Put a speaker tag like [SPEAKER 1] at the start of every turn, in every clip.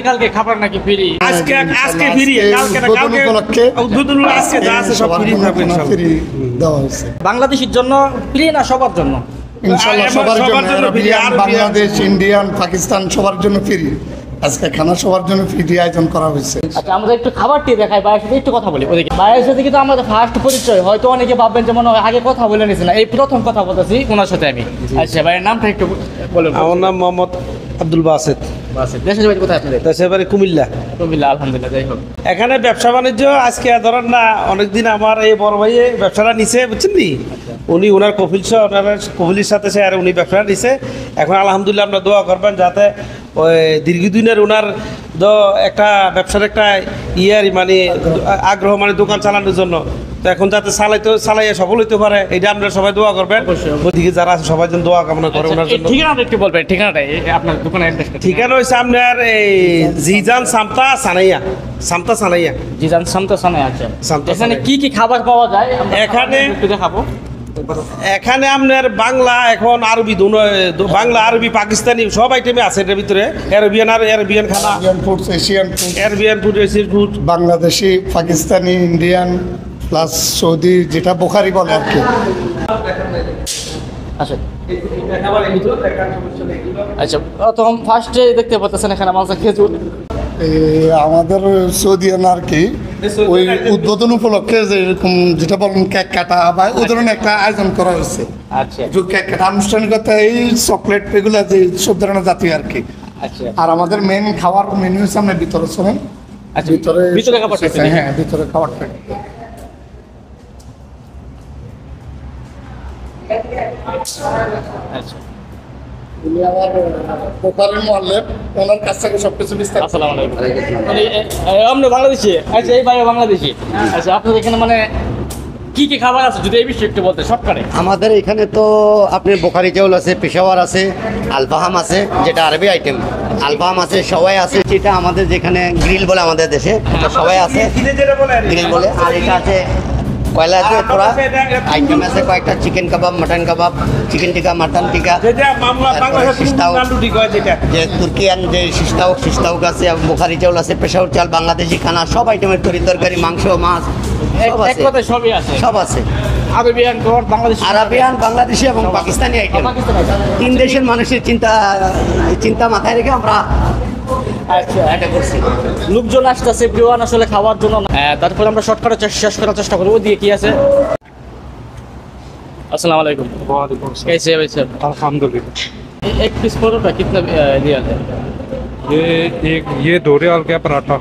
[SPEAKER 1] কালকে খাবার নাকি ফ্রি?
[SPEAKER 2] আজকে ফ্রি, কালকে না, কালকে উদ্বোধন হলো, আজকে যা আছে সব ফ্রি থাকবে ইনশাআল্লাহ।
[SPEAKER 3] ফ্রি দেওয়া হয়েছে
[SPEAKER 1] বাংলাদেশের জন্য ফ্রি না সবার জন্য?
[SPEAKER 3] ইনশাআল্লাহ সবার জন্য, আরবিয়ান, বাংলাদেশ, ইন্ডিয়ান, পাকিস্তান সবার জন্য ফ্রি। আজকে খানা সবার জন্য ফ্রি আয়োজন করা হয়েছে।
[SPEAKER 1] আচ্ছা, আমরা একটু খাবারটি দেখাই, ভাইয়ের সাথে একটু কথা বলি। ওদিকে ভাইয়ের সাথে কিন্তু আমাদের ফার্স্ট পরিচয়, হয়তো অনেকে ভাববেন যে মনে হয় আগে কথা বলে নিয়েছি না, এই প্রথম কথা বলতেছি ওনার সাথে আমি। আচ্ছা, ভাইয়ের নামটা একটু বলুন।
[SPEAKER 2] আমার নাম মোহাম্মদ আব্দুল বাসেত।
[SPEAKER 1] দেশের বাড়ি কোথায় আপনাদের?
[SPEAKER 2] দেশের বাড়ি কুমিল্লা।
[SPEAKER 1] কুমিল্লা, আলহামদুলিল্লাহ। যাই হোক,
[SPEAKER 2] এখানে ব্যবসা বাণিজ্য আজকে ধরেন না, অনেকদিন আমার এই বড় ভাই ব্যবসাটা নিছে, বুঝছেন নি, উনি ওনার কফিলের সাথে সে আর উনি ব্যবসাটা নিছে। এখন আলহামদুলিল্লাহ আমরা দোয়া করবেন যাতে ওই দীর্ঘদিনের ওনার একটা ব্যবসার একটা ইয়ার মানে আগ্রহ, মানে দোকান চালানোর জন্য, তো এখন যাতে চালাইয়া সফল হইতে পারে, এটা আপনারা সবাই দোয়া করবেন। ওদিকে যারা আছে সবাই যেন দোয়া কামনা করে ওনার জন্য।
[SPEAKER 1] ঠিকানাটা একটু বলবেন, ঠিকানাটা আপনার দোকানের অ্যাড্রেসটা।
[SPEAKER 2] ঠিকানা হচ্ছে আপনার এই জিজান সামতা সানাইয়া।
[SPEAKER 1] জিজান সামতা সানাইয়া। আছে
[SPEAKER 2] সামতা
[SPEAKER 1] এখানে
[SPEAKER 2] সানাইয়া।
[SPEAKER 1] কি খাবার পাওয়া যায়
[SPEAKER 2] এখানে
[SPEAKER 1] একটু দেখাবো।
[SPEAKER 2] এখানে আপনার বাংলা, এখন আরবি, বাংলা, আরবি, পাকিস্তানি সব আইটেমে আছে এটার ভিতরে। আরবিয়ান খানা,
[SPEAKER 3] Indian food, Asian food,
[SPEAKER 2] Arabian food, Asian food,
[SPEAKER 3] Bangladeshi, Pakistani, Indian plus Saudi, যেটা বুখারি বলে আর কি।
[SPEAKER 1] আচ্ছা আচ্ছা, প্রথম ফার্স্টে দেখতে পাচ্ছেন এখানে মালসা খেজুর।
[SPEAKER 3] আমাদের সৌদিয়ান আর কি ওই উদ্বোধন উপলক্ষে যেরকম যেটা বলেন কেক কাটা বা ওই ধরনের একটা আয়োজন করা হয়েছে।
[SPEAKER 1] আচ্ছা
[SPEAKER 3] যে কেক কাটা আনুষ্ঠানিকতা, এই চকলেট এগুলো যে সব ধরনের জাতীয় আর কি।
[SPEAKER 1] আচ্ছা
[SPEAKER 3] আর আমাদের মেন খাবার মেনু হচ্ছে আমরা ভিতরে শোনেন,
[SPEAKER 1] আচ্ছা,
[SPEAKER 3] ভিতরে
[SPEAKER 1] খাবারটা একটু
[SPEAKER 3] হ্যাঁ, ভিতরে খাবারটা
[SPEAKER 1] আচ্ছা।
[SPEAKER 3] উনি আমার কোপারের মোয়াল্লেম, ওনার কাছ থেকে সবকিছু বিস্তারিত।
[SPEAKER 1] আসসালামু আলাইকুম। আমরা বাংলাদেশি। আচ্ছা, এই ভাইও বাংলাদেশি। আচ্ছা, আপনাদের এখানে মানে কি কি খাবার আছে যদি এই বিষয়ে একটু বলতে শর্টকাটে।
[SPEAKER 4] আমাদের এখানে তো আপনার বোখারি চাউল আছে, পেশাওয়ার আছে, আলফাহাম আছে যেটা আরবি আইটেম, আলফাহাম আছে, সবাই আছে, যেটা আমাদের যেখানে গ্রিল বলে আমাদের দেশে, এটা সবাই আছে, গ্রিল বলে। আর এটা আছে কয়লা আছে, পুরা আইটেম আছে কয়েকটা, চিকেন কাবাব, মাটন কাবাব, চিকেন টিকা, মাটন টিকা, যে তুর্কিয়ান যে সিস্তাউক আছে, বোখারি চাউল আছে, পেশাওয়ার চাল, বাংলাদেশি খানা, সব আইটেমের তরকারি, মাংস, মাছ সব
[SPEAKER 1] এক
[SPEAKER 4] আছে,
[SPEAKER 1] কথায় সবই আছে।
[SPEAKER 4] সব আছে।
[SPEAKER 1] আরবিয়ান, বাংলাদেশি,
[SPEAKER 4] আরবিয়ান, বাংলাদেশি এবং পাকিস্তানি আইটেম, তিন দেশের মানুষের চিন্তা মাথায় রেখে আমরা
[SPEAKER 1] আচ্ছা
[SPEAKER 4] এটা করছি।
[SPEAKER 1] লোকজন আসতেছে প্রিয়ান আসলে খাওয়ার জন্য। তারপরে আমরা শর্টকাটে শেষ করার চেষ্টা করবো। ওদিকে কি আছে? अस्सलाम वालेकुम।
[SPEAKER 5] वालेकुम अस्सलाम।
[SPEAKER 1] कैसे है भाई साहब?
[SPEAKER 5] अल्हम्दुलिल्लाह।
[SPEAKER 1] एक पीस परोठा कितना दिया है?
[SPEAKER 5] ये 2 रियाल का पराठा,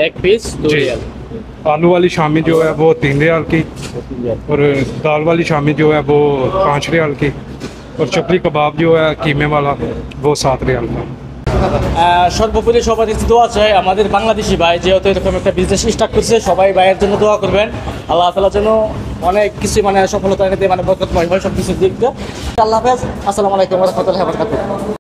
[SPEAKER 1] एक पीस 2
[SPEAKER 5] जी।
[SPEAKER 1] रियाल।
[SPEAKER 5] आलू वाली शामी जो है वो 3 रियाल की, और दाल वाली शामी जो है वो 5 रियाल की, और चपली कबाब जो है कीमे वाला वो 7 रियाल का।
[SPEAKER 1] সর্বোপরি সবার কাছে দোয়া চাই আমাদের বাংলাদেশি ভাই যেহেতু এরকম একটা বিজনেস স্টার্ট করছে, সবাই ভাইয়ের জন্য দোয়া করবেন। আল্লাহ তাআলা যেন অনেক কিছু মানে সফলতা এনে দেয়, মানে বরকতময় হয় সব কিছুর দিক দিয়ে। আল্লাহ হাফেজ। আসসালামু আলাইকুম ওয়া রাহমাতুল্লাহি ওয়া বারাকাতুহু।